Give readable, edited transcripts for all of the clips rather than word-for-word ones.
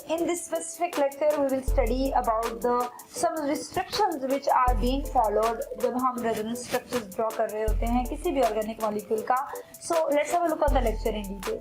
In this specific lecture, we will study about the some restrictions which are being followed जब हम resonance structures draw कर रहे होते हैं किसी भी organic molecule का. So let's have a look at the lecture in detail.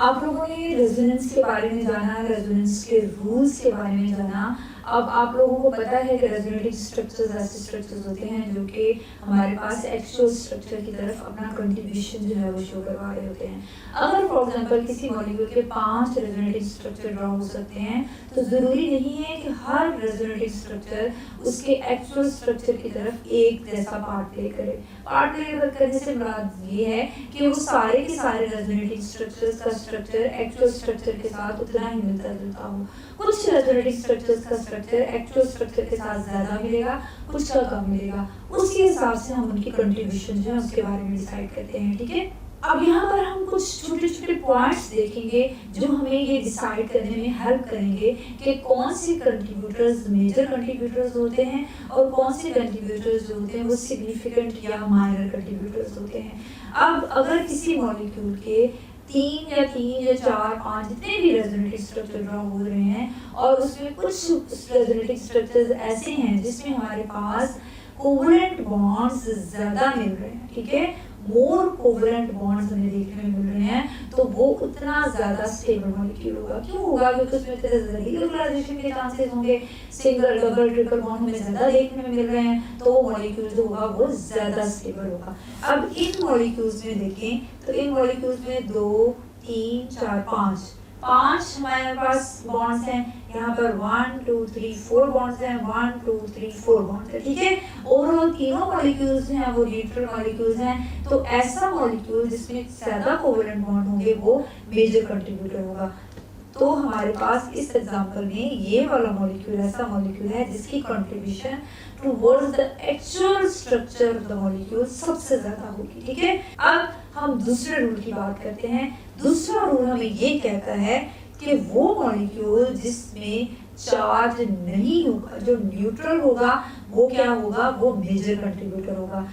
आप लोगों ने रेजोनेंस के बारे में जाना, रेजोनेंस के रूल्स के बारे में जाना. अब आप लोगों को पता है कि रेजोनेटिव स्ट्रक्चर्स ऐसे स्ट्रक्चर्स होते हैं जो कि हमारे पास एक्चुअल स्ट्रक्चर की तरफ अपना कंट्रीब्यूशन जो है वो शो करवा रहे होते हैं. अगर फॉर एग्जांपल किसी मॉलिक्यूल के 5 रेजोनेटिव स्ट्रक्चर ड्रॉ हो सकते हैं तो ज़रूरी नहीं है कि हर रेजोनेटिव स्ट्रक्चर उसके एक्चुअल स्ट्रक्चर की तरफ एक जैसा पार्ट प्ले करे. पार्ट प्ले करने से मुराद ये है कि वो सारे के सारे रेजोनेटिव स्ट्रक्चर्स का स्ट्रक्चर एक्चुअल स्ट्रक्चर के साथ उतना ही मिलता जुलता हो. कुछ रेजोनेटिव स्ट्रक्चर्स का स्ट्रक्चर एक्चुअल स्ट्रक्चर के साथ ज्यादा मिलेगा, कुछ का कम मिलेगा. उसके हिसाब से हम उनकी कंट्रीब्यूशन जो है उसके बारे में डिसाइड करते हैं. ठीक है, अब यहाँ पर हम कुछ छोटे छोटे पॉइंट्स देखेंगे जो हमें ये डिसाइड करने में हेल्प करेंगे कि कौन से कंट्रीब्यूटर्स मेजर कंट्रीब्यूटर्स होते हैं और कौन से कंट्रीब्यूटर्स जो होते हैं वो सिग्निफिकेंट या माइनर कंट्रीब्यूटर्स होते हैं. अब अगर किसी मॉलिक्यूल के 3 या 4 5 जितने भी रेजोनेटिव स्ट्रक्चर ड्रॉ हो रहे हैं और उसमें कुछ रेजोनेटिव स्ट्रक्चर्स ऐसे हैं जिसमें हमारे पास कोवलेंट बॉन्ड्स ज्यादा मिल रहे हैं. ठीक है, मोर कोवलेंट बॉन्ड्स हमें देखने में मिल रहे हैं तो वो उतना ज्यादा स्टेबल मॉलिक्यूल होगा. क्यों होगा? क्योंकि उसमें रीलोकलाइजेशन के चांसेस होंगे. सिंगल डबल ट्रिपल बॉन्ड हमें ज्यादा देखने में मिल रहे हैं तो वो मॉलिक्यूल जो होगा वो ज्यादा स्टेबल होगा. अब इन मॉलिक्यूल्स में देखें तो इन मॉलिक्यूल्स में 2 3 4 5 हमारे पास बॉन्ड्स हैं. यहाँ पर 1 2 3 4 बॉन्ड्स हैं. 1 2 3 4 बॉन्ड्स हैं. ठीक है, ओवरऑल तीनों मॉलिक्यूल्स हैं वो न्यूट्रल मॉलिक्यूल्स हैं. तो ऐसा मॉलिक्यूल जिसमें ज्यादा कोवलेंट बॉन्ड होंगे वो मेजर कंट्रीब्यूटर होगा. तो हमारे पास इस एग्जांपल में ये वाला मॉलिक्यूल ऐसा मॉलिक्यूल है जिसकी contribution towards the actual structure of the molecule सबसे ज्यादा होगी. ठीक है, अब हम दूसरे रूल की बात करते हैं. दूसरा रूल हमें ये कहता है कि वो मॉलिक्यूल जिसमें चार्ज नहीं होगा, जो न्यूट्रल होगा, वो क्या होगा? वो मेजर कंट्रीब्यूटर होगा.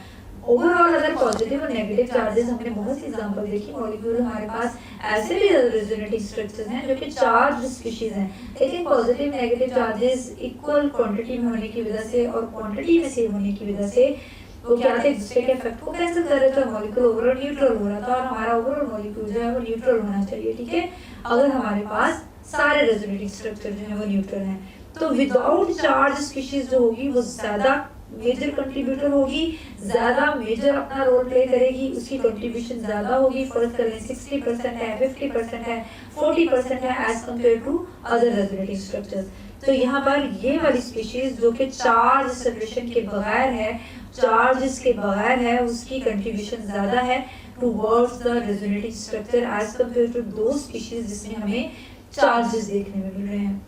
ओवरऑल अगर पॉजिटिव और नेगेटिव चार्जेस, हमने बहुत सी एग्जांपल देखी मॉलिक्यूल हमारे पास ऐसे भी रेजोनेटिव स्ट्रक्चर्स हैं जो कि चार्ज स्पीशीज हैं, लेकिन positive negative charges equal quantity में होने की वजह से और क्वांटिटी में सेम होने की वजह से वो क्या थे, दूसरे के इफेक्ट को कैंसिल कर रहे थे. मॉलिक्यूल ओवरऑल न्यूट्रल हो रहा था और हमारा ओवरऑल मॉलिक्यूल जो है वो न्यूट्रल होना चाहिए. ठीक है, अगर हमारे पास सारे रेजोनेटिव स्ट्रक्चर जो है वो न्यूट्रल हैं तो विदाउट चार्ज स्पीशीज जो होगी वो ज्यादा मेजर कंट्रीब्यूटर होगी, ज्यादा मेजर अपना रोल प्ले करेगी, उसकी कंट्रीब्यूशन ज्यादा होगी. फर्ज करें 60% है, 50% है, 40% है as compare to other resonative structures. तो यहाँ पर ये वाली स्पीशीज जो कि चार्ज सेपरेशन के बगैर है, चार्जेस के बगैर है, उसकी कंट्रीब्यूशन ज्यादा है towards the resonative structure as compare to दो स्पीशीज जिसमें हमें चार्जेस देखने में मिल रहे हैं.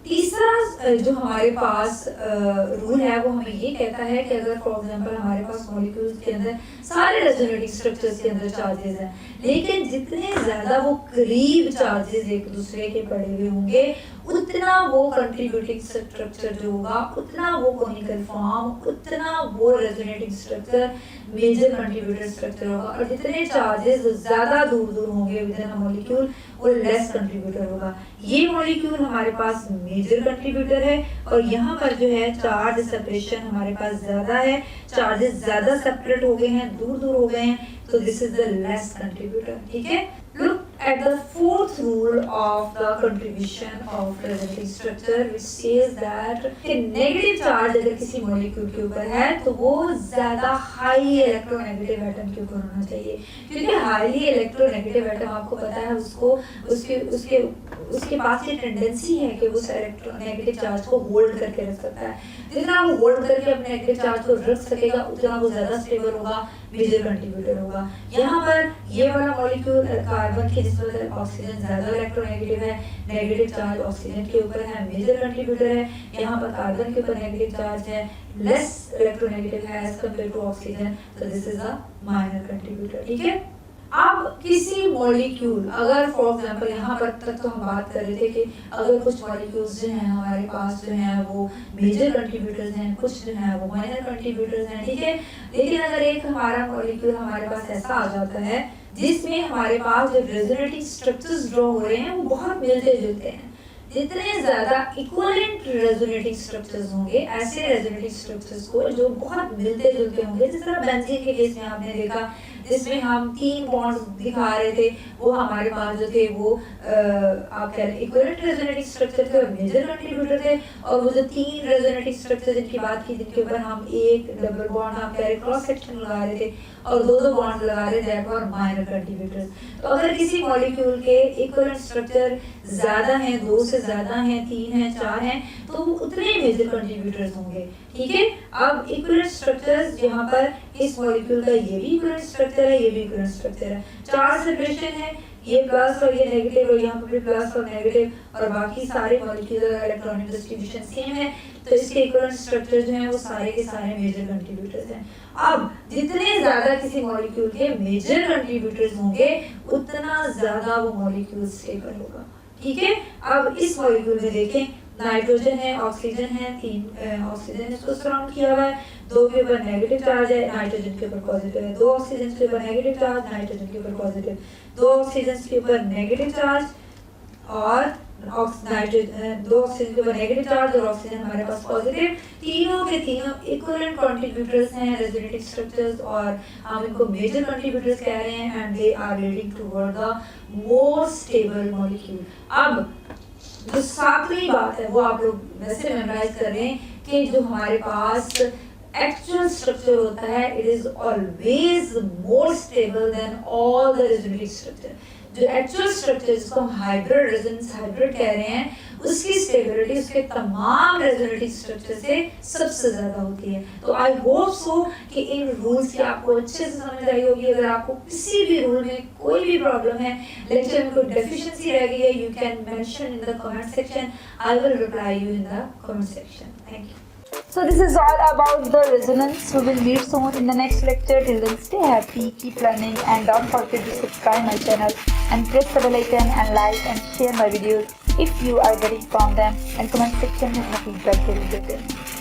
तीसरा जो हमारे पास रूल है वो हमें ये कहता है कि अगर फॉर एग्जांपल हमारे पास मॉलिक्यूल्स के अंदर सारे रेजोनेटिव स्ट्रक्चर्स के अंदर चार्जेस हैं, लेकिन जितने ज्यादा वो करीब चार्जेस एक दूसरे के पड़े हुए होंगे उतना वो कंट्रीब्यूटिंग स्ट्रक्चर जो होगा, उतना वो कोनिकल फॉर्म, उतना वो resonative structure major contributor structure होगा. और जितने चार्जेस ज्यादा दूर दूर होंगे विद इन अ मॉलिक्यूल वो लेस कंट्रीब्यूटर होगा. ये मॉलिक्यूल हमारे पास मेजर कंट्रीब्यूटर है और यहाँ पर जो है चार्ज सेपरेशन हमारे पास ज्यादा है, चार्जेस ज्यादा सेपरेट हो गए हैं, दूर दूर हो गए हैं, तो this is the less contributor. ठीक है, look at the fourth rule of the contribution of resonating structure which says that कि negative charge अगर किसी मॉलिक्यूल के ऊपर है तो वो ज्यादा हाई इलेक्ट्रोनेगेटिव एटम के ऊपर होना चाहिए. क्योंकि हाईली इलेक्ट्रोनेगेटिव एटम आपको पता है उसको उसके पास ये टेंडेंसी है कि वो इलेक्ट्रोनेगेटिव चार्ज को होल्ड करके रख सकता है. जितना वो होल्ड करके अपने नेगेटिव चार्ज को रख सकेगा उतना वो ज्यादा स्टेबल होगा, मेजर कंट्रीब्यूटर होगा. यहाँ पर ये वाला मॉलिक्यूल कार्बन की निस्बत ऑक्सीजन ज्यादा इलेक्ट्रोनेगेटिव है, नेगेटिव चार्ज ऑक्सीजन के ऊपर है, मेजर कंट्रीब्यूटर है. यहाँ पर कार्बन के ऊपर नेगेटिव चार्ज है, लेस इलेक्ट्रोनेगेटिव है एज कंपेयर टू ऑक्सीजन, तो this is a minor contributor. ठीक है, अब किसी मॉलिक्यूल, अगर फॉर एग्जांपल यहाँ पर तक तो हम बात कर रहे थे कि अगर कुछ मॉलिक्यूल्स जो हैं हमारे पास जो हैं वो मेजर कंट्रीब्यूटर्स हैं, कुछ जो हैं वो माइनर कंट्रीब्यूटर्स हैं, ठीक है। लेकिन अगर एक हमारा मॉलिक्यूल हमारे पास ऐसा आ जाता है जिसमें हमारे पास जो रेजोनेटिंग स्ट्रक्चर्स ड्रॉ हो रहे हैं वो बहुत मिलते जुलते हैं, जितने ज्यादा इक्विवेलेंट रेजोनेटिंग स्ट्रक्चर्स होंगे, ऐसे रेजोनेटिंग स्ट्रक्चर्स को जो बहुत मिलते जुलते होंगे, जिस तरह बेंजीन के केस में आपने देखा जिसमें हम 3 बॉन्ड्स दिखा रहे थे, वो हमारे पास जो थे वो आप कह रहे इक्विवेलेंट रेजोनेटिंग स्ट्रक्चर थे और मेजर कंट्रीब्यूटर थे। और वो जो 3 रेजोनेटिंग स्ट्रक्चर जिनकी बात की जिनके ऊपर हम एक डबल बॉन्ड हम कह रहे क्रॉस सेक्शन लगा रहे थे और दो बॉन्ड लगा रहे थे और माइनर कंट्रीब्यूटर्स। तो अगर किसी मॉलिक्यूल के इक्विवेलेंट स्ट्रक्चर ज्यादा हैं, 2 से ज्यादा हैं, 3 हैं, 4 हैं, तो वो उतने मेजर कंट्रीब्यूटर्स होंगे, ठीक है। अब इक्विवेलेंट स्ट्रक्चर्स यहाँ पर इस मॉलिक्यूल का ये भी इक्विवेलेंट स्ट्रक्चर है, ये भी इक्विवेलेंट स्ट्रक्चर है, 4 सेपरेशन है, ये प्लस और ये नेगेटिव और यहाँ पर भी प्लस और नेगेटिव और बाकी सारे मॉलिक्यूलर इलेक्ट्रॉनिक डिस्ट्रीब्यूशन सेम है, तो इसके इक्विवेलेंट स्ट्रक्चर जो हैं वो सारे के सारे मेजर कंट्रीब्यूटर्स हैं। अब जितने ज्यादा किसी मॉलिक्यूल के मेजर कंट्रीब्यूटर्स होंगे उतना ज्यादा वो मॉलिक्यूल स्टेबल होगा, ठीक है। अब इस मॉलिक्यूल में देखें नाइट्रोजन है, ऑक्सीजन है, 3 ऑक्सीजन इसको सराउंड किया हुआ है, 2 के ऊपर नेगेटिव चार्ज है, नाइट्रोजन के ऊपर पॉजिटिव है, 2 ऑक्सीजन के ऊपर नेगेटिव चार्ज, नाइट्रोजन के ऊपर पॉजिटिव, 2 ऑक्सीजन के ऊपर नेगेटिव चार्ज और नाइट्रोजन 2 ऑक्सीजन के ऊपर नेगेटिव चार्ज और ऑक्सीजन हमारे पास पॉजिटिव। तीनों के तीनों इक्विवेलेंट कंट्रीब्यूटर्स हैं रेजोनेटिंग स्ट्रक्चर्स और हम इनको मेजर कंट्रीब्यूटर्स कह रहे हैं and they are leading toward the more stable molecule. अब जो 7वीं बात है वो आप लोग वैसे मेमोराइज कर रहे हैं कि जो हमारे पास एक्चुअल स्ट्रक्चर होता है it is always more stable then all the resonating structure. जो एक्चुअल स्ट्रक्चर जिसको हम हाइब्रिड रेजोनेंस हाइब्रिड कह रहे हैं उसकी स्टेबिलिटी उसके तमाम रेजोनेटिंग स्ट्रक्चर से सबसे ज्यादा होती है। तो आई होप सो कि इन रूल्स की आपको अच्छे से समझ आई होगी। अगर आपको किसी भी रूल में कोई भी प्रॉब्लम है, लेक्चर में कोई डेफिशिएंसी रह गई है, you can mention in the comment section, I will reply you in the comment section. Thank you. So this is all about the resonance. We will meet soon in the next lecture. Till then, stay happy, keep learning, and don't forget to subscribe my channel and press the bell icon and like and share my videos if you are getting from them. And comment section में अपना feedback जरूर देते हैं।